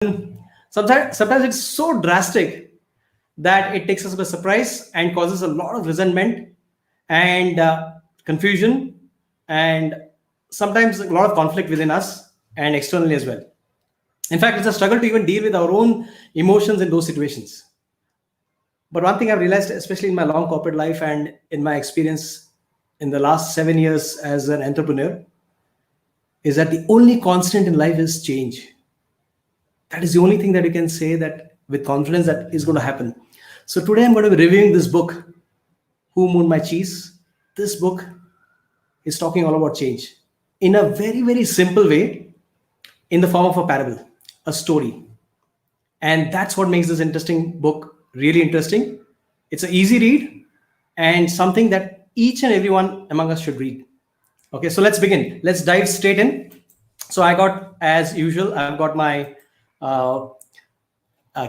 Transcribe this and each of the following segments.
Sometimes it's so drastic that it takes us by surprise and causes a lot of resentment and confusion, and sometimes a lot of conflict within us and externally as well. In fact, it's a struggle to even deal with our own emotions in those situations. But one thing I've realized, especially in my long corporate life and in my experience in the last 7 years as an entrepreneur, is that the only constant in life is change. That is the only thing that you can say that with confidence that is going to happen. So today I'm going to be reviewing this book, Who Moved My Cheese. This book is talking all about change in a very, very simple way, in the form of a parable, a story. And that's what makes this interesting book really interesting. It's an easy read and something that each and everyone among us should read. Okay, so let's begin. Let's dive straight in. So I got, as usual, I've got my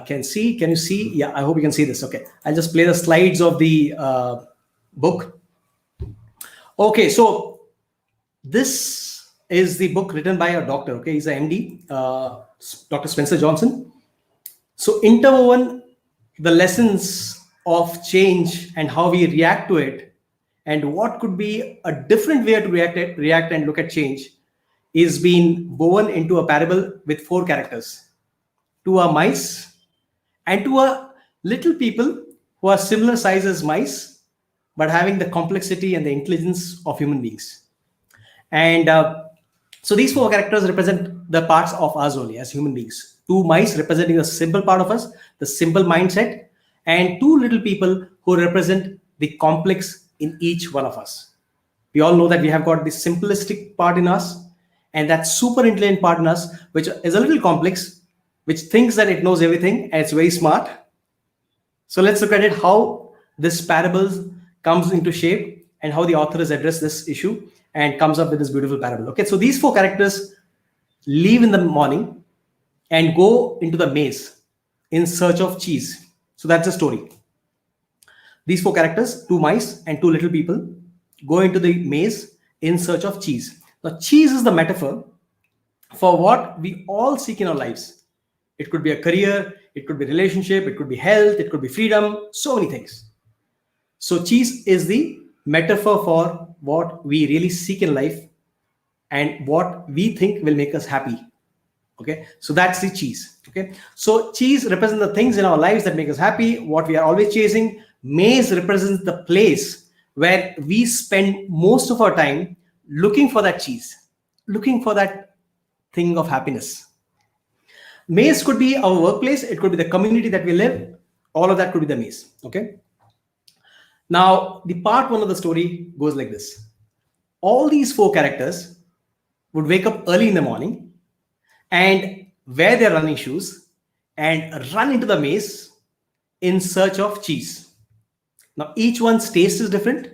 can you see? Yeah, I hope you can see this. Okay, I'll just play the slides of the book. Okay, so this is the book written by a doctor. Okay, he's an MD, Dr. Spencer Johnson. So interwoven the lessons of change and how we react to it, and what could be a different way to react and look at change, is being woven into a parable with 4 characters. 2 are mice, and 2 are little people who are similar size as mice, but having the complexity and the intelligence of human beings. And so these 4 characters represent the parts of us only as human beings. 2 mice representing the simple part of us, the simple mindset, and 2 little people who represent the complex in each one of us. We all know that we have got the simplistic part in us and that super intelligent part in us, which is a little complex, which thinks that it knows everything and it's very smart. So let's look at it, how this parable comes into shape and how the author has addressed this issue and comes up with this beautiful parable. Okay, so these 4 characters leave in the morning and go into the maze in search of cheese. So that's the story. These 4 characters, 2 mice and 2 little people, go into the maze in search of cheese. Now, cheese is the metaphor for what we all seek in our lives. It could be a career, it could be relationship, it could be health, it could be freedom, so many things. So cheese is the metaphor for what we really seek in life and what we think will make us happy. Okay, so that's the cheese. Okay, so cheese represents the things in our lives that make us happy, what we are always chasing. Maze represents the place where we spend most of our time looking for that cheese, looking for that thing of happiness. Maze could be our workplace, it could be the community that we live, all of that could be the maze. Okay, now the part 1 of the story goes like this. All these 4 characters would wake up early in the morning and wear their running shoes and run into the maze in search of cheese. Now each one's taste is different,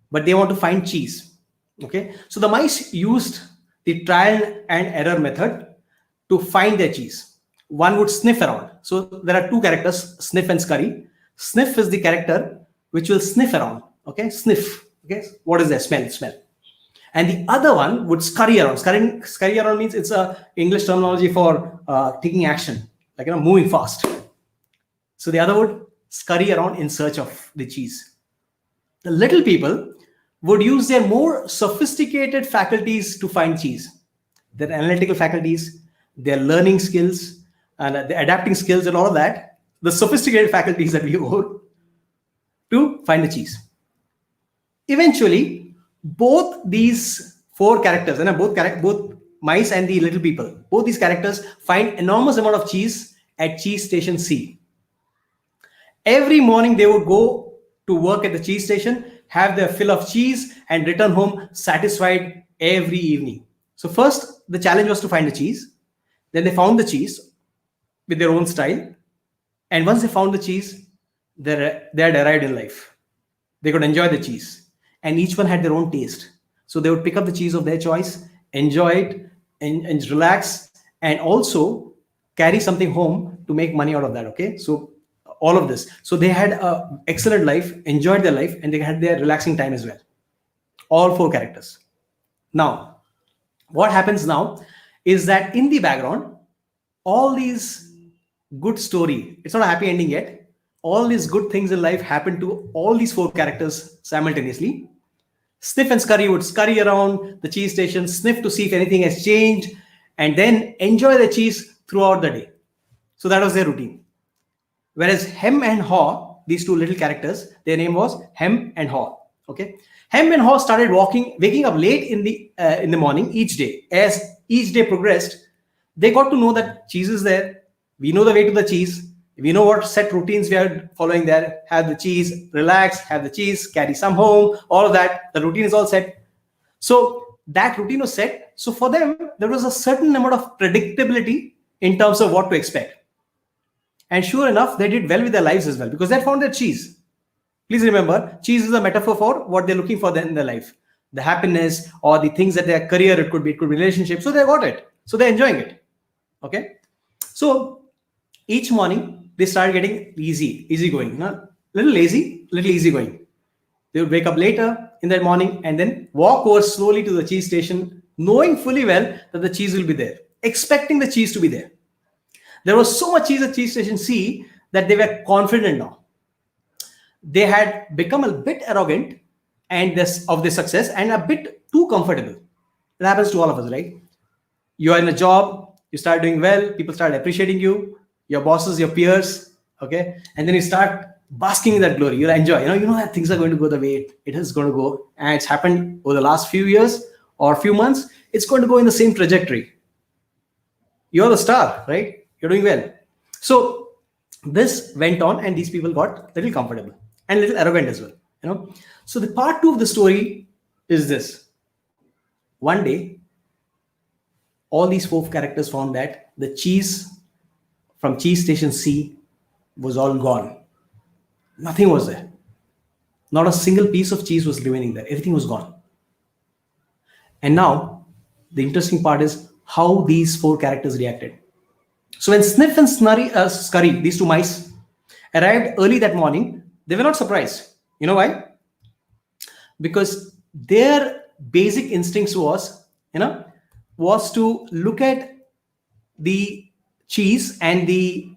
but they want to find cheese. Okay, so the mice used the trial and error method to find their cheese. One would sniff around. So there are 2 characters, Sniff and Scurry. Sniff is the character which will sniff around. Okay, sniff. Okay, what is that? Smell. And the other one would scurry around. Scurry around means it's a English terminology for taking action, like moving fast. So the other would scurry around in search of the cheese. The little people would use their more sophisticated faculties to find cheese. Their analytical faculties, their learning skills, and the adapting skills and all of that, the sophisticated faculties that we owe to find the cheese. Eventually, both these 4 characters, and both mice and the little people, both these characters find enormous amount of cheese at cheese station C. Every morning they would go to work at the cheese station, have their fill of cheese, and return home satisfied every evening. So first, the challenge was to find the cheese. Then they found the cheese with their own style. And once they found the cheese, they had arrived in life. They could enjoy the cheese. And each one had their own taste. So they would pick up the cheese of their choice, enjoy it, and relax, and also carry something home to make money out of that. Okay, so all of this. So they had an excellent life, enjoyed their life, and they had their relaxing time as well. All 4 characters. Now, what happens now is that in the background, all these good story, it's not a happy ending yet. All these good things in life happen to all these four characters simultaneously. Sniff and Scurry would scurry around the cheese station, sniff to see if anything has changed, and then enjoy the cheese throughout the day. So that was their routine. Whereas Hem and Haw, these two little characters, their name was Hem and Haw. Okay, Hem and Haw started waking up late in the morning each day. As each day progressed, they got to know that cheese is there. We know the way to the cheese. We know what set routines we are following there. Have the cheese, relax, have the cheese, carry some home, all of that. The routine is all set. So that routine was set. So for them, there was a certain amount of predictability in terms of what to expect. And sure enough, they did well with their lives as well because they found their cheese. Please remember, cheese is a metaphor for what they're looking for in their life. The happiness or the things that their career, it could be relationship. So they got it. So they're enjoying it. Okay. So each morning, they started getting easy going. Little lazy, little easy going. They would wake up later in the morning and then walk over slowly to the cheese station, knowing fully well that the cheese will be there, expecting the cheese to be there. There was so much cheese at cheese station C that they were confident now. They had become a bit arrogant of their success and a bit too comfortable. It happens to all of us, right? You are in a job, you start doing well, people start appreciating you, your bosses, your peers, okay? And then you start basking in that glory. You'll enjoy, you know that things are going to go the way it is going to go. And it's happened over the last few years or few months. It's going to go in the same trajectory. You're the star, right? You're doing well. So this went on and these people got a little comfortable and a little arrogant as well, So the part 2 of the story is this. One day, all these 4 characters found that the cheese from cheese station C was all gone. Nothing was there. Not a single piece of cheese was remaining there. Everything was gone. And now, the interesting part is how these 4 characters reacted. So when Sniff and Scurry, these 2 mice, arrived early that morning, they were not surprised. You know why? Because their basic instincts was to look at the cheese and the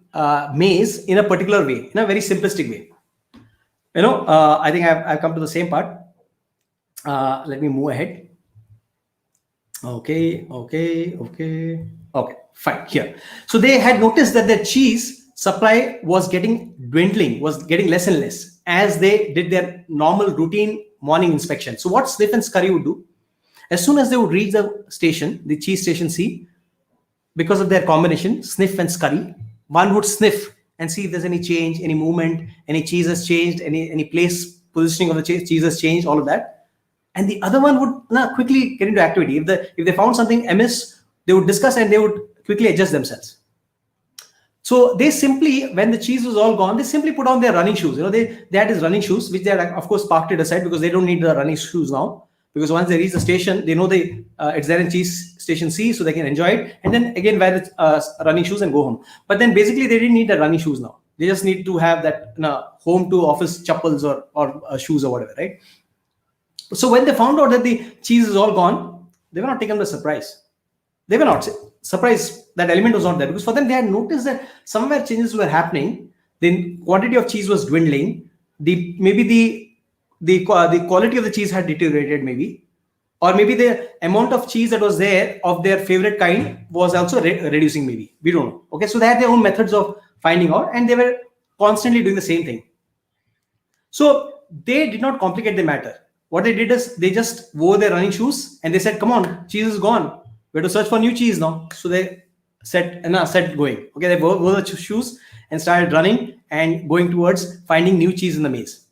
maize in a particular way, in a very simplistic way. I think I've come to the same part. Let me move ahead. Okay, fine, here. So they had noticed that the cheese supply was getting dwindling, was getting less and less as they did their normal routine morning inspection. So what Sniff and Scurry would do, as soon as they would reach the station, the cheese station C, because of their combination, Sniff and Scurry, one would sniff and see if there's any change, any movement, any cheese has changed, any place positioning of the cheese has changed, all of that. And the other one would quickly get into activity. If they found something amiss, they would discuss and they would quickly adjust themselves. So they simply, when the cheese was all gone, they simply put on their running shoes. They had these running shoes, which they had, of course, parked it aside because they don't need the running shoes now. Because once they reach the station, they know it's there in cheese station C, so they can enjoy it. And then again wear the running shoes and go home. But then basically they didn't need the running shoes now. They just need to have that home to office chappals or shoes or whatever, right? So when they found out that the cheese is all gone, they were not taken by surprise. They were not surprised that element was not there because for them they had noticed that somewhere changes were happening. The quantity of cheese was dwindling. The quality of the cheese had deteriorated maybe, or maybe the amount of cheese that was there of their favorite kind was also reducing maybe. We don't know. Okay, so they had their own methods of finding out and they were constantly doing the same thing. So they did not complicate the matter. What they did is they just wore their running shoes and they said, come on, cheese is gone. We have to search for new cheese now. So they set going. Okay, they wore the shoes and started running and going towards finding new cheese in the maze.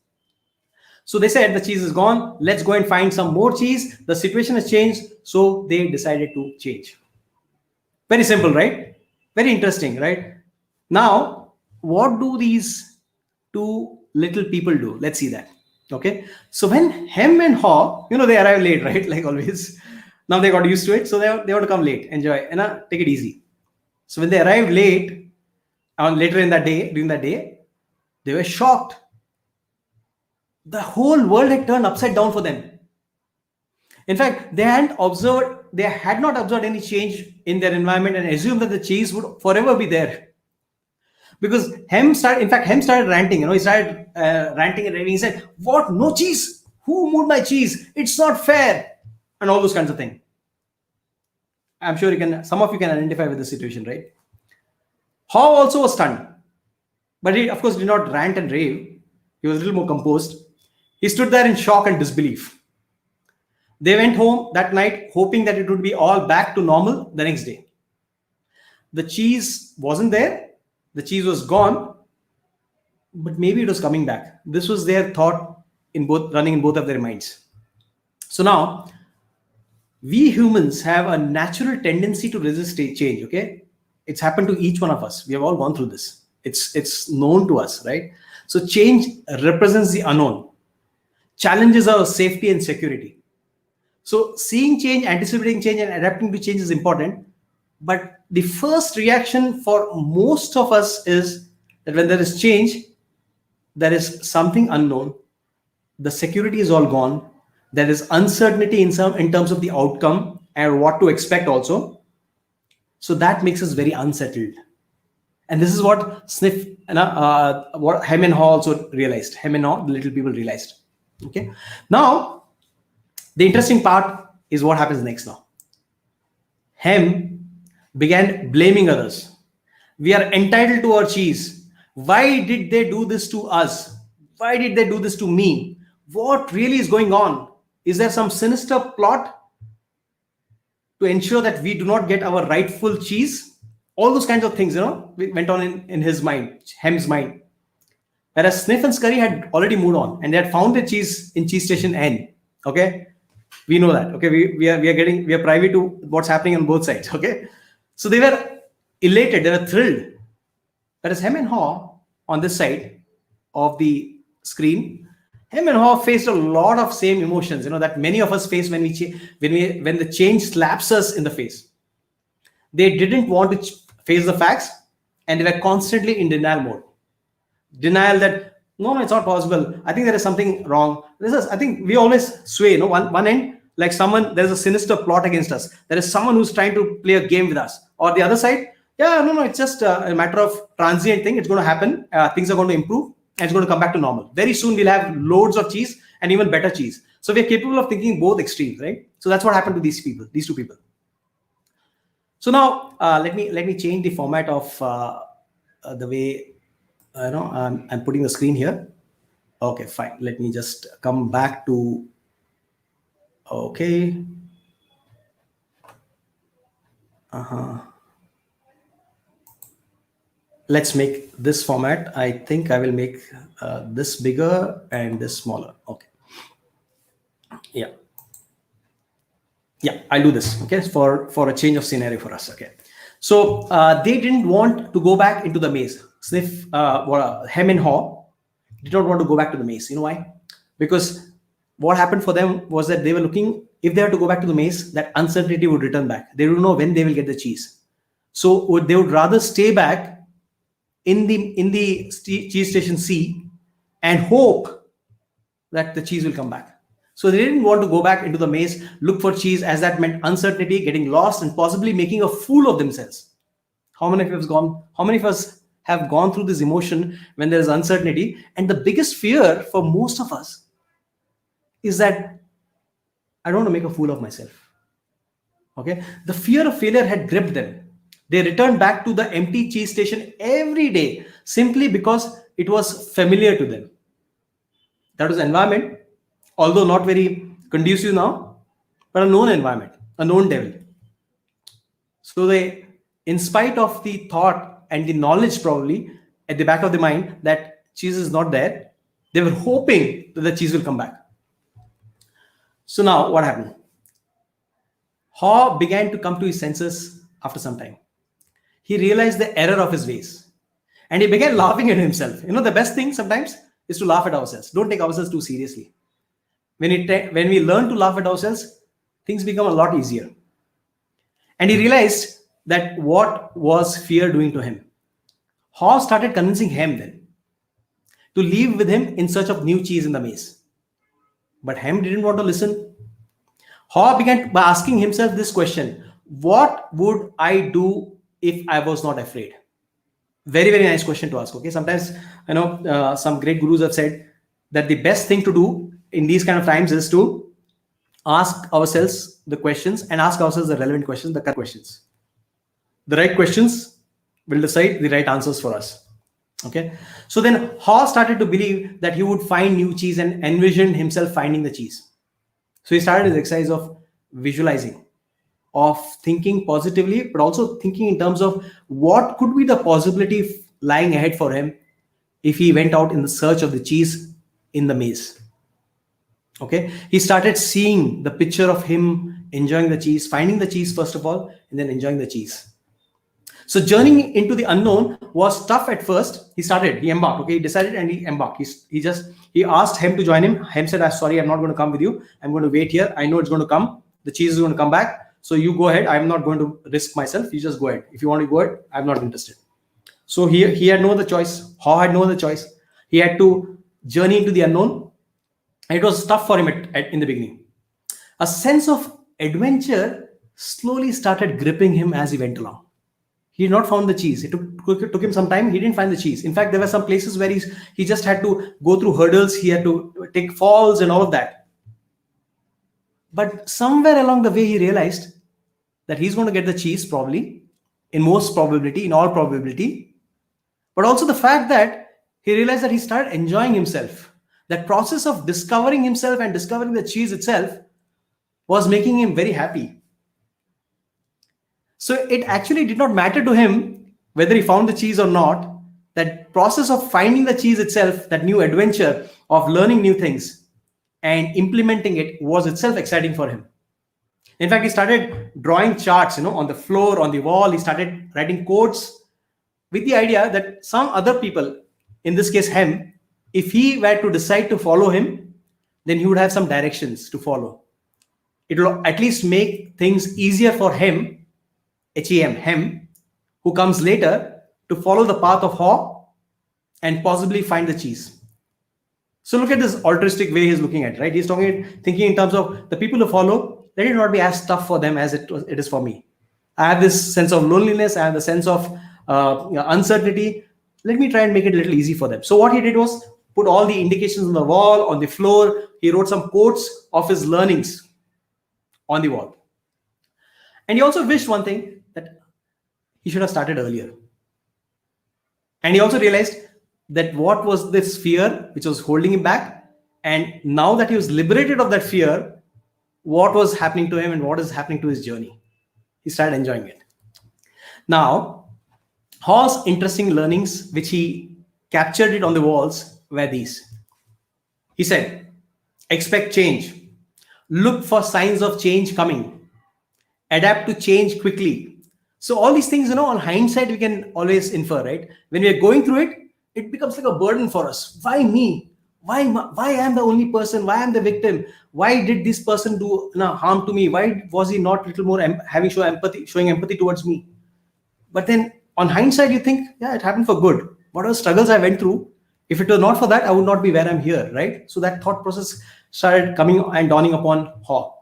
So they said the cheese is gone. Let's go and find some more cheese. The situation has changed. So they decided to change. Very simple, right? Very interesting, right? Now, what do these 2 little people do? Let's see that. Okay. So when Hem and Haw, they arrive late, right? Like always. Now they got used to it. So they want to come late, enjoy, and take it easy. So when they arrived late, later in that day, during that day, they were shocked. The whole world had turned upside down for them. In fact, they had not observed any change in their environment and assumed that the cheese would forever be there. Because Hem started ranting. He started ranting and raving. He said, "What? No cheese? Who moved my cheese? It's not fair," and all those kinds of things. I'm sure some of you can identify with the situation, right? Haw also was stunned, but he, of course, did not rant and rave. He was a little more composed. He stood there in shock and disbelief. They went home that night, hoping that it would be all back to normal the next day. The cheese wasn't there. The cheese was gone, but maybe it was coming back. This was their thought running in both of their minds. So now, we humans have a natural tendency to resist change. Okay, it's happened to each one of us. We have all gone through this. It's known to us, right? So change represents the unknown, challenges our safety and security. So seeing change, anticipating change, and adapting to change is important. But the first reaction for most of us is that when there is change, there is something unknown. The security is all gone. There is uncertainty in terms of the outcome and what to expect also. So that makes us very unsettled. And this is what what Hem and Haw also realized. Hem and Haw, the little people realized. Okay. Now, the interesting part is what happens next now. Hem began blaming others. We are entitled to our cheese. Why did they do this to us? Why did they do this to me? What really is going on? Is there some sinister plot to ensure that we do not get our rightful cheese? All those kinds of things, went on in his mind, Hem's mind. Whereas Sniff and Scurry had already moved on and they had found the cheese in cheese station N. Okay, we know that. Okay, we are privy to what's happening on both sides. Okay, so they were elated, they were thrilled. Whereas Hem and Haw on this side of the screen, Hem and Haw faced a lot of same emotions, that many of us face when the change slaps us in the face. They didn't want to face the facts, and they were constantly in denial mode. Denial that no, it's not possible. I think there is something wrong. I think we always sway. One end, like there's a sinister plot against us. There is someone who's trying to play a game with us. Or the other side, no, it's just a matter of transient thing. It's going to happen. Things are going to improve. And it's going to come back to normal. Very soon we'll have loads of cheese and even better cheese. So we're capable of thinking both extremes, right? So that's what happened to these two people. So now let me change the format of the way I'm putting the screen here. Okay, fine. Let me just come back to. Okay. Let's make this format. I think I will make this bigger and this smaller. Okay. Yeah, I'll do this. Okay, for a change of scenario for us. Okay, so they didn't want to go back into the maze. Hem and Haw did not want to go back to the maze. You know why? Because what happened for them was that they were looking, if they had to go back to the maze, that uncertainty would return back. They don't know when they will get the cheese. So they would rather stay back in the cheese station C and hope that the cheese will come back. So they didn't want to go back into the maze, look for cheese, as that meant uncertainty, getting lost, and possibly making a fool of themselves. How many of us have gone through this emotion when there is uncertainty? And the biggest fear for most of us is that I don't want to make a fool of myself. Okay, the fear of failure had gripped them. They returned back to the empty cheese station every day simply because it was familiar to them. That was the environment, although not very conducive now, but a known environment, a known devil. So they, in spite of the thought and the knowledge probably at the back of the mind that cheese is not there, they were hoping that the cheese will come back. So now what happened? Haw began to come to his senses after some time. He realized the error of his ways and he began laughing at himself. The best thing sometimes is to laugh at ourselves. Don't take ourselves too seriously. When we learn to laugh at ourselves, things become a lot easier. And he realized that what was fear doing to him. Haw started convincing Hem then to leave with him in search of new cheese in the maze. But Hem didn't want to listen. Haw began by asking himself this question: what would I do if I was not afraid? Very, very nice question to ask. Okay, sometimes some great gurus have said that the best thing to do in these kind of times is to ask ourselves the questions and ask ourselves the relevant questions, the correct questions. The right questions will decide the right answers for us. Okay, so then Haw started to believe that he would find new cheese and envisioned himself finding the cheese. So he started his exercise of visualizing, of thinking positively, but also thinking in terms of what could be the possibility lying ahead for him if he went out in the search of the cheese in the maze. Okay, he started seeing the picture of him enjoying the cheese, finding the cheese first of all, and then enjoying the cheese. So journeying into the unknown was tough at first. He embarked. Okay, he decided and he embarked. He asked him to join him. Him said, sorry, I'm not going to come with you. I'm going to wait here. I know it's going to come. The cheese is going to come back. So you go ahead. I'm not going to risk myself. You just go ahead. If you want to go ahead, I'm not interested. So he had no other choice. Haw had no other choice. He had to journey into the unknown. And it was tough for him in the beginning. A sense of adventure slowly started gripping him as he went along. He had not found the cheese. It took him some time. He didn't find the cheese. In fact, there were some places where he just had to go through hurdles. He had to take falls and all of that. But somewhere along the way, he realized that he's going to get the cheese probably, in most probability, in all probability. But also the fact that he realized that he started enjoying himself. That process of discovering himself and discovering the cheese itself was making him very happy. So it actually did not matter to him whether he found the cheese or not. That process of finding the cheese itself, that new adventure of learning new things and implementing it, was itself exciting for him. In fact, he started drawing charts, on the floor, on the wall. He started writing codes with the idea that some other people, in this case him, if he were to decide to follow him, then he would have some directions to follow. It will at least make things easier for him, him, who comes later, to follow the path of Haw and possibly find the cheese. So look at this altruistic way he's looking at, right? He's thinking in terms of the people who follow, let it not be as tough for them as it is for me. I have this sense of loneliness, I have the sense of uncertainty. Let me try and make it a little easy for them. So what he did was put all the indications on the wall, on the floor. He wrote some quotes of his learnings on the wall. And he also wished one thing, that he should have started earlier. And he also realized that what was this fear which was holding him back, and now that he was liberated of that fear, what was happening to him and what is happening to his journey. He started enjoying it. Now, Haw's interesting learnings, which he captured it on the walls, were these. He said, expect change. Look for signs of change coming. Adapt to change quickly. So all these things, on hindsight, we can always infer, right? When we are going through it, it becomes like a burden for us. Why me? Why am the only person? Why am the victim? Why did this person do harm to me? Why was he not a little more showing empathy towards me? But then on hindsight, you think, yeah, it happened for good. Whatever struggles I went through, if it were not for that, I would not be where I'm here, right? So that thought process started coming and dawning upon Haw.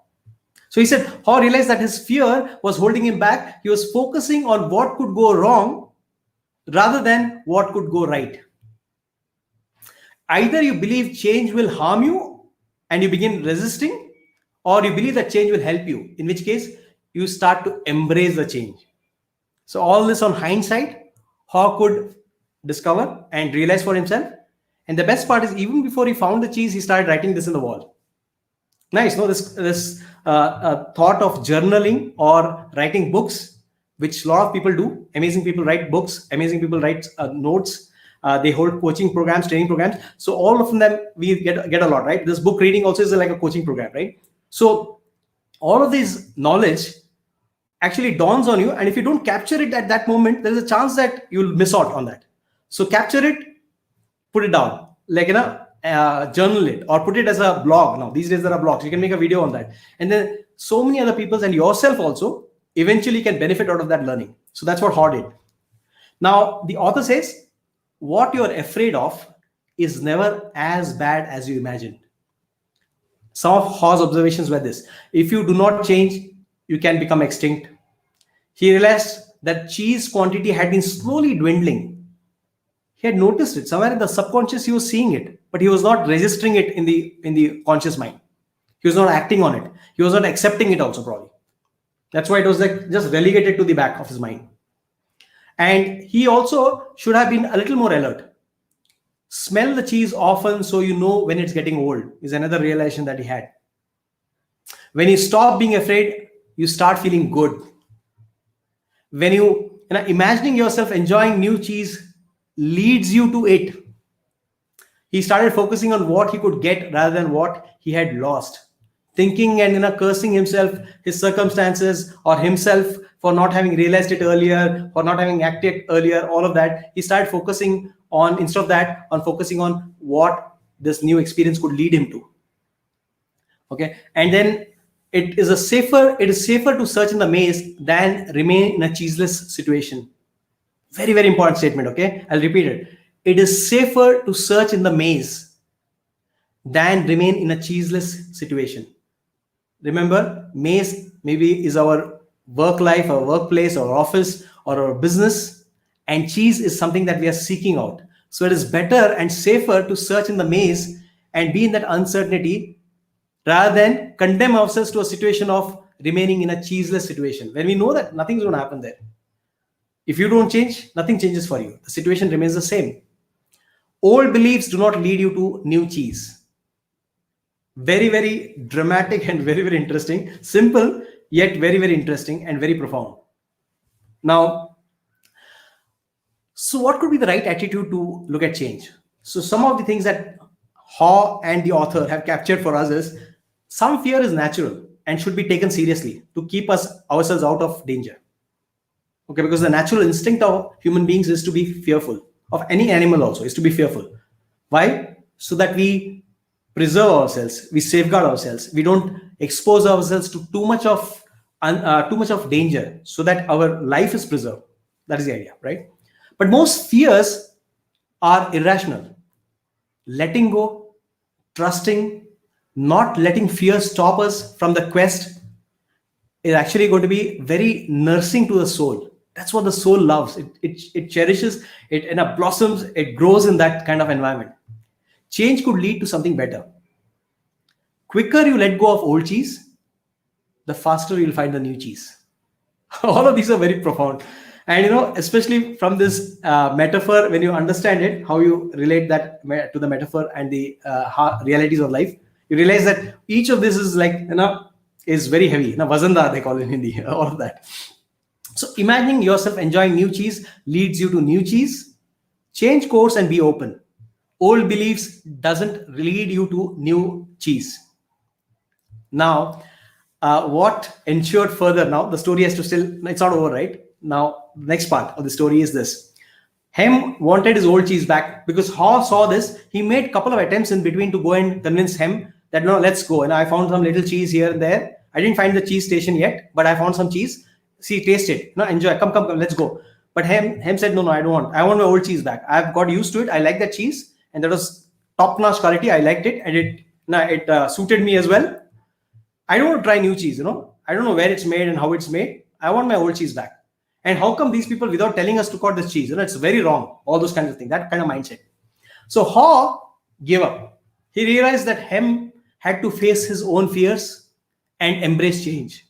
So he said, Haw realized that his fear was holding him back. He was focusing on what could go wrong rather than what could go right. Either you believe change will harm you and you begin resisting, or you believe that change will help you, in which case you start to embrace the change. So all this on hindsight, Haw could discover and realize for himself. And the best part is, even before he found the cheese, he started writing this in the wall. Nice, no? This thought of journaling or writing books, which a lot of people do. Amazing people write books. Amazing people write notes. They hold coaching programs, training programs. So all of them we get a lot, right? This book reading also is like a coaching program, right? So all of this knowledge actually dawns on you, and if you don't capture it at that moment, there is a chance that you'll miss out on that. So capture it, put it down, like journal it, or put it as a blog. Now these days there are blogs, you can make a video on that, and then so many other people and yourself also eventually can benefit out of that learning. So that's what Haw did. Now the author says, what you're afraid of is never as bad as you imagined. Some of Haw's observations were this: if you do not change, you can become extinct. He realized that cheese quantity had been slowly dwindling. He had noticed it somewhere in the subconscious. He was seeing it, but he was not registering it in the conscious mind. He was not acting on it. He was not accepting it also, probably. That's why it was like just relegated to the back of his mind. And he also should have been a little more alert. Smell the cheese often so you know when it's getting old is another realization that he had. When you stop being afraid, you start feeling good. When you know, imagining yourself enjoying new cheese leads you to it. He started focusing on what he could get rather than what he had lost. Thinking and cursing himself, his circumstances, or himself for not having realized it earlier, for not having acted earlier, all of that. He started focusing on, instead of that, on focusing on what this new experience could lead him to. Okay, and then it is safer to search in the maze than remain in a cheeseless situation. Very, very important statement. Okay, I'll repeat it. It is safer to search in the maze than remain in a cheeseless situation. Remember, maze maybe is our work life, our workplace, our office, or our business, and cheese is something that we are seeking out. So it is better and safer to search in the maze and be in that uncertainty rather than condemn ourselves to a situation of remaining in a cheeseless situation when we know that nothing's going to happen there. If you don't change, nothing changes for you. The situation remains the same. Old beliefs do not lead you to new cheese. Very, very dramatic and very, very interesting. Simple, yet very, very interesting and very profound. Now, so what could be the right attitude to look at change? So some of the things that Haw and the author have captured for us is some fear is natural and should be taken seriously to keep ourselves out of danger. Okay, because the natural instinct of human beings is to be fearful. Of any animal also is to be fearful. Why? So that we preserve ourselves, we safeguard ourselves, we don't expose ourselves to too much of danger, so that our life is preserved. That is the idea, right? But most fears are irrational. Letting go, trusting, not letting fear stop us from the quest is actually going to be very nursing to the soul. That's what the soul loves. It cherishes it, and it blossoms, it grows in that kind of environment. Change could lead to something better. Quicker you let go of old cheese, the faster you'll find the new cheese. All of these are very profound. And especially from this metaphor, when you understand it, how you relate that to the metaphor and the realities of life, you realize that each of this is like, is very heavy. Vazanda, they call it in Hindi, all of that. So imagining yourself enjoying new cheese leads you to new cheese. Change course and be open. Old beliefs doesn't lead you to new cheese. Now, what ensured further? Now the story has to still, it's not over, right? Now, the next part of the story is this. Hem wanted his old cheese back because Haw saw this. He made a couple of attempts in between to go and convince Hem that, no, let's go. And I found some little cheese here and there. I didn't find the cheese station yet, but I found some cheese. See, taste it. No, enjoy. Come, let's go. But Hem said, no, I don't want. I want my old cheese back. I've got used to it. I like that cheese. And that was top-notch quality. I liked it. And it suited me as well. I don't want to try new cheese, I don't know where it's made and how it's made. I want my old cheese back. And how come these people, without telling us to cut this cheese, it's very wrong. All those kinds of things, that kind of mindset. So Haw gave up. He realized that Hem had to face his own fears and embrace change.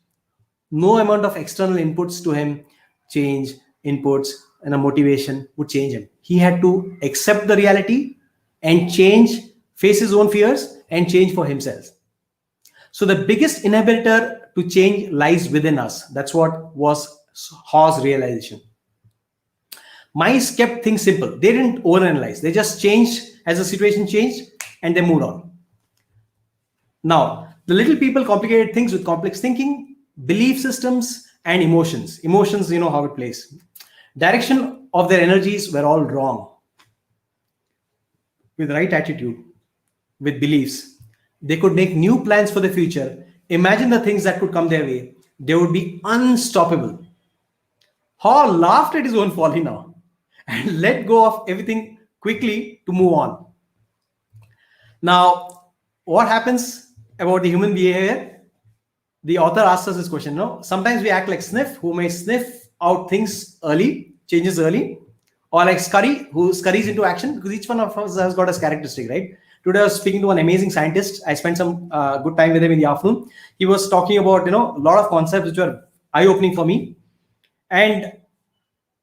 No amount of external inputs to him, change, inputs, and a motivation would change him. He had to accept the reality and change, face his own fears and change for himself. So the biggest inhibitor to change lies within us. That's what was Haw's realization. Mice kept things simple. They didn't overanalyze. They just changed as the situation changed and they moved on. Now, the little people complicated things with complex thinking, belief systems, and emotions. Emotions, how it plays. Direction of their energies were all wrong. With the right attitude, with beliefs, they could make new plans for the future, imagine the things that could come their way. They would be unstoppable. Haw laughed at his own folly now and let go of everything quickly to move on. Now, what happens about the human behavior, the author asks us this question. No, sometimes we act like Sniff, who may sniff out things early, changes early, or like Scurry, who scurries into action, because each one of us has got a characteristic, right? Today I was speaking to an amazing scientist. I spent some good time with him in the afternoon. He was talking about, a lot of concepts which were eye-opening for me. And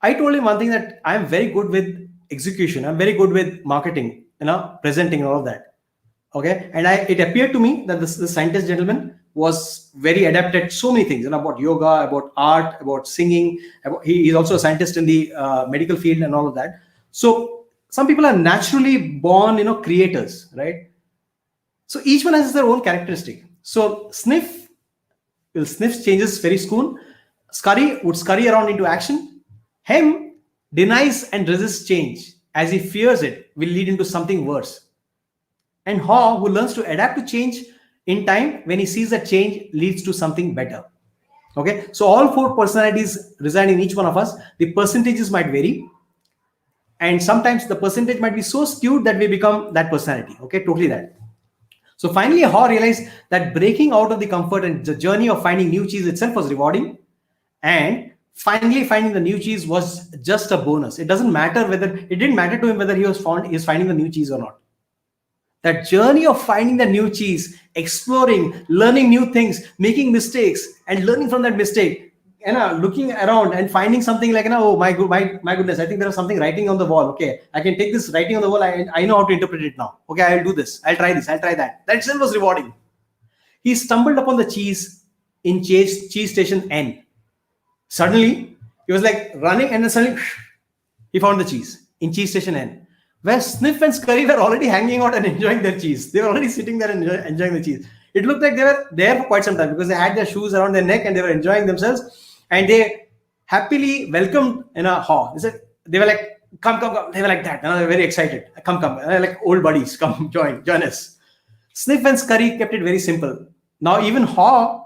I told him one thing, that I'm very good with execution. I'm very good with marketing, presenting and all of that. Okay. And it appeared to me that this scientist gentleman was very adept at so many things, about yoga, about art, about singing. He's also a scientist in the medical field and all of that. So some people are naturally born, creators, right? So each one has their own characteristic. So Sniff will sniff changes very soon. Scurry would scurry around into action. Hem denies and resists change, as he fears it will lead into something worse. And Haw, who learns to adapt to change in time when he sees that change leads to something better. Okay, so all four personalities reside in each one of us. The percentages might vary, and sometimes the percentage might be so skewed that we become that personality. Okay, totally that. So finally, Haw realized that breaking out of the comfort and the journey of finding new cheese itself was rewarding, and finally finding the new cheese was just a bonus. It didn't matter to him whether he was finding the new cheese or not. That journey of finding the new cheese, exploring, learning new things, making mistakes, and learning from that mistake, looking around and finding something like, oh my goodness, I think there is something writing on the wall. Okay, I can take this writing on the wall. I know how to interpret it now. Okay, I'll do this. I'll try this. I'll try that. That itself was rewarding. He stumbled upon the cheese in cheese station N. Suddenly, he was like running, and then suddenly he found the cheese in cheese station N, where Sniff and Scurry were already hanging out and enjoying their cheese. They were already sitting there and enjoying the cheese. It looked like they were there for quite some time, because they had their shoes around their neck and they were enjoying themselves. And they happily welcomed Haw. They were like, come. They were like that. They were very excited. Come. Like old buddies, come join us. Sniff and Scurry kept it very simple. Now even Haw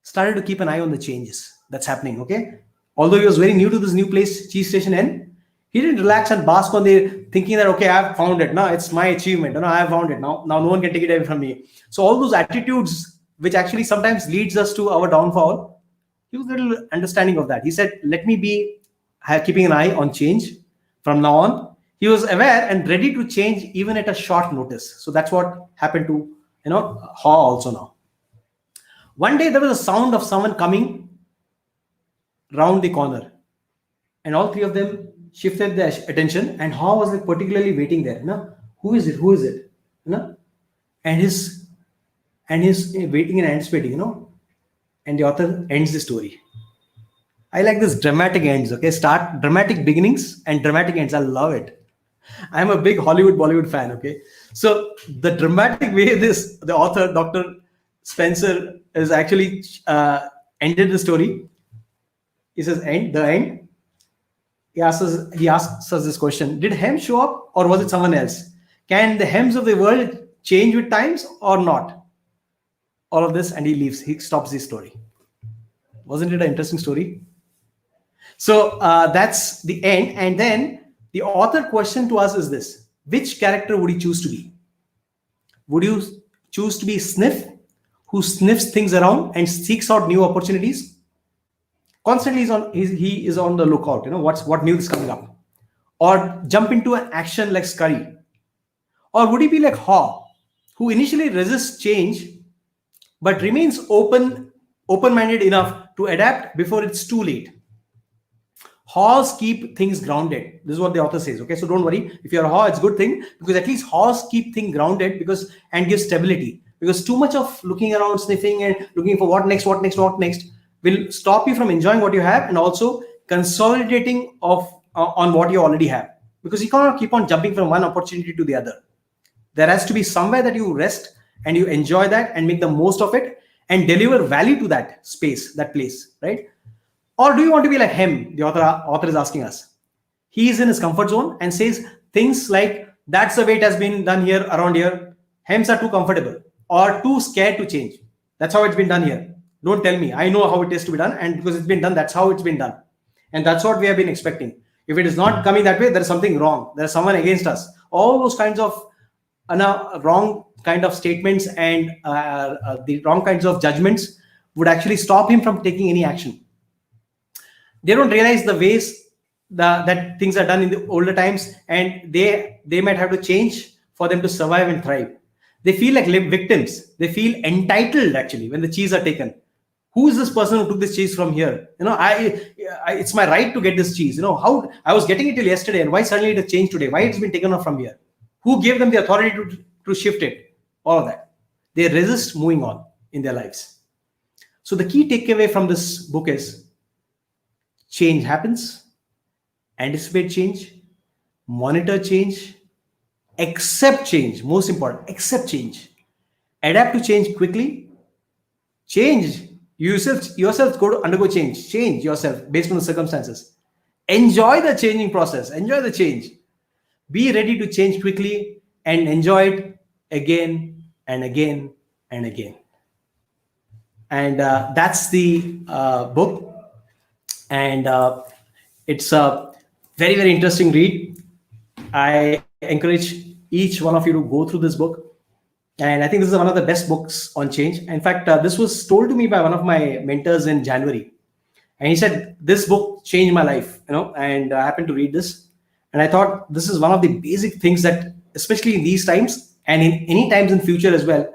started to keep an eye on the changes that's happening. Okay, although he was very new to this new place, cheese station N, he didn't relax and bask on the thinking that, okay, I've found it. No, it's my achievement. I have found it. Now no one can take it away from me. So all those attitudes, which actually sometimes leads us to our downfall, he was a little understanding of that. He said, let me be keeping an eye on change from now on. He was aware and ready to change even at a short notice. So that's what happened to Haw also now. One day there was a sound of someone coming round the corner, and all three of them shifted their attention, and Haw was like particularly waiting there. Who is it? And he's waiting and anticipating. And the author ends the story. I like this dramatic ends. Okay, start dramatic beginnings and dramatic ends. I love it. I'm a big Bollywood fan. Okay, so the dramatic way the author, Dr. Spencer, is actually ended the story. He says, the end. He asks us this question: did Hem show up, or was it someone else? Can the Hems of the world change with times or not? All of this, and he leaves. He stops the story. Wasn't it an interesting story? So that's the end. And then the author question to us is this: which character would he choose to be? Would you choose to be Sniff, who sniffs things around and seeks out new opportunities? Constantly he is on the lookout. What new is coming up? Or jump into an action like Scurry? Or would he be like Haw, who initially resists change but remains open-minded enough to adapt before it's too late? Haws keep things grounded. This is what the author says. Okay, so don't worry. If you're a Haw, it's a good thing, because at least Haws keep things grounded and give stability. Because too much of looking around, sniffing, and looking for what next will stop you from enjoying what you have, and also consolidating on what you already have. Because you cannot keep on jumping from one opportunity to the other. There has to be somewhere that you rest and you enjoy that and make the most of it and deliver value to that space, that place, right? Or do you want to be like him? The author is asking us. He is in his comfort zone and says things like, that's the way it has been done here, around here. Hems are too comfortable or too scared to change. That's how it's been done here. Don't tell me. I know how it is to be done, and because it's been done, that's how it's been done. And that's what we have been expecting. If it is not coming that way, there is something wrong. There is someone against us. All those kinds of wrong kind of statements and the wrong kinds of judgments would actually stop him from taking any action. They don't realize the ways that things are done in the older times, and they might have to change for them to survive and thrive. They feel like victims. They feel entitled actually when the cheese are taken. Who is this person who took this cheese from here? It's my right to get this cheese. How I was getting it till yesterday, and why suddenly it has changed today? Why it's been taken off from here? Who gave them the authority to shift it? All of that. They resist moving on in their lives. So the key takeaway from this book is change happens, anticipate change, monitor change, accept change. Most important, accept change. Adapt to change quickly. Change yourself go to undergo change. Change yourself based on the circumstances. Enjoy the changing process. Enjoy the change. Be ready to change quickly and enjoy it again and again and again. And that's the book. And it's a very, very interesting read. I encourage each one of you to go through this book. And I think this is one of the best books on change. In fact, this was told to me by one of my mentors in January. And he said, this book changed my life, and I happened to read this. And I thought this is one of the basic things that, especially in these times and in any times in future as well,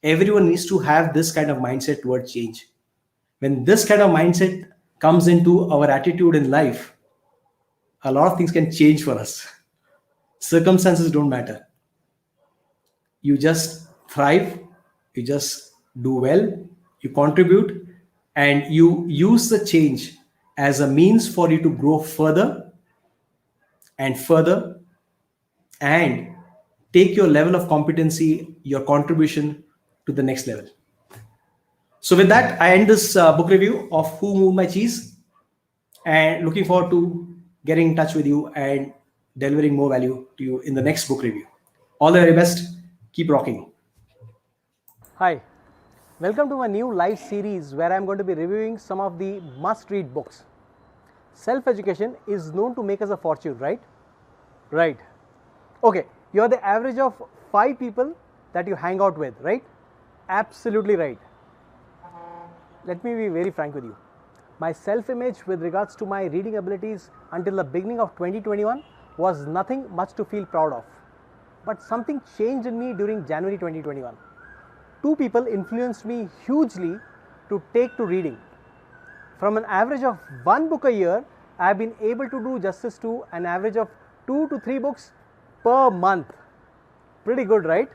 everyone needs to have this kind of mindset towards change. When this kind of mindset comes into our attitude in life, a lot of things can change for us. Circumstances don't matter. You just thrive, you just do well, you contribute, and you use the change as a means for you to grow further and further and take your level of competency, your contribution to the next level. So with that, I end this book review of Who Moved My Cheese, and looking forward to getting in touch with you and delivering more value to you in the next book review. All the very best. Keep rocking. Hi, welcome to my new live series where I'm going to be reviewing some of the must-read books. Self-education is known to make us a fortune, right? Right. Okay, you're the average of 5 people that you hang out with, right? Absolutely right. Let me be very frank with you. My self-image with regards to my reading abilities until the beginning of 2021 was nothing much to feel proud of. But something changed in me during January 2021. 2 people influenced me hugely to take to reading. From an average of 1 book a year, I have been able to do justice to an average of 2 to 3 books per month. Pretty good, right?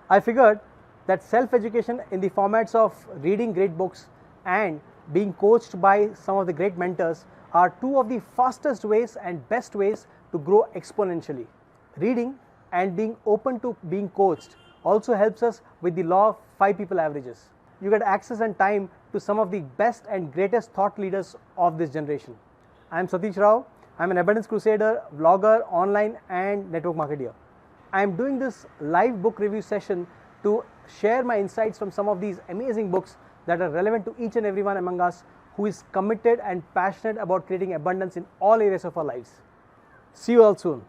I figured that self-education in the formats of reading great books and being coached by some of the great mentors are 2 of the fastest ways and best ways to grow exponentially. Reading and being open to being coached also helps us with the law of 5 people averages. You get access and time to some of the best and greatest thought leaders of this generation. I am Satish Rao. I am an abundance crusader, vlogger, online and network marketer. I am doing this live book review session to share my insights from some of these amazing books that are relevant to each and everyone among us who is committed and passionate about creating abundance in all areas of our lives. See you all soon.